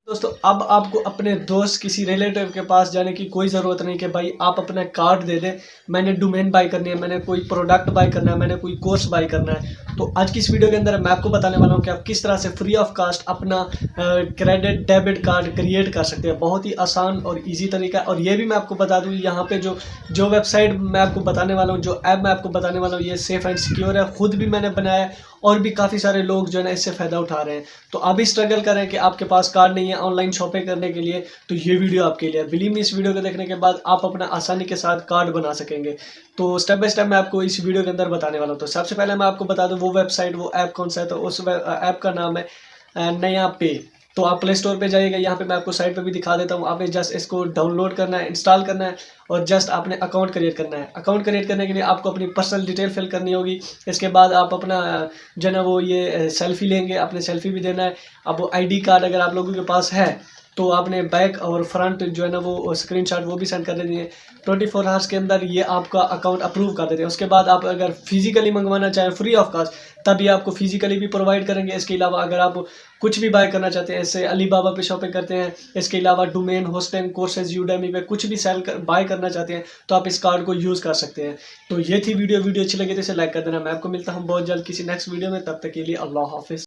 दोस्तों अब आपको अपने दोस्त किसी रिलेटिव के पास जाने की कोई ज़रूरत नहीं कि भाई आप अपना कार्ड दे दें, मैंने डोमेन बाय करनी है, मैंने कोई प्रोडक्ट बाय करना है, मैंने कोई कोर्स बाय करना है। तो आज की इस वीडियो के अंदर मैं आपको बताने वाला हूं कि आप किस तरह से फ्री ऑफ कास्ट अपना क्रेडिट डेबिट कार्ड क्रिएट कर सकते हैं। बहुत ही आसान और ईजी तरीका है। और ये भी मैं आपको बता दूँ, यहाँ पे जो जो वेबसाइट मैं आपको बताने वाला हूँ, जो ऐप मैं आपको बताने वाला हूँ, ये सेफ़ एंड सिक्योर है। खुद भी मैंने बनाया है और भी काफ़ी सारे लोग जो है ना इससे फ़ायदा उठा रहे हैं। तो अभी स्ट्रगल करें कि आपके पास कार्ड नहीं है ऑनलाइन शॉपिंग करने के लिए, तो ये वीडियो आपके लिए है। बिलीव मी, इस वीडियो को देखने के बाद आप अपना आसानी के साथ कार्ड बना सकेंगे। तो स्टेप बाय स्टेप मैं आपको इस वीडियो के अंदर बताने वाला हूँ। तो सबसे पहले मैं आपको बता दूँ वो वेबसाइट, वो ऐप कौन सा है। तो उस ऐप का नाम है नया पे। तो आप प्ले स्टोर पे जाइएगा, यहाँ पे मैं आपको साइड पे भी दिखा देता हूँ। आपने जस्ट इसको डाउनलोड करना है, इंस्टॉल करना है और जस्ट आपने अकाउंट क्रिएट करना है। अकाउंट क्रिएट करने के लिए आपको अपनी पर्सनल डिटेल फिल करनी होगी। इसके बाद आप अपना जो है ना वो ये सेल्फी लेंगे, अपने सेल्फी भी देना है। अब आईडी कार्ड अगर आप लोगों के पास है तो आपने बैक और फ्रंट जो है ना वो स्क्रीनशॉट वो भी सेंड कर देनी है। 24 आवर्स के अंदर ये आपका अकाउंट अप्रूव कर देते हैं। उसके बाद आप अगर फिजिकली मंगवाना चाहें फ्री ऑफ कास्ट, तभी आपको फिजिकली भी प्रोवाइड करेंगे। इसके अलावा अगर आप कुछ भी बाय करना चाहते हैं, जैसे अलीबाबा पे शॉपिंग करते हैं, इसके अलावा डोमेन होस्टिंग कोर्सेज यूडेमी पे कुछ भी बाय करना चाहते हैं, तो आप इस कार्ड को यूज़ कर सकते हैं। तो ये थी वीडियो अच्छी लगी तो इसे लाइक कर देना। मैं आपको मिलता हूँ बहुत जल्द किसी नेक्स्ट वीडियो में। तब तक के लिए अल्लाह हाफिज़।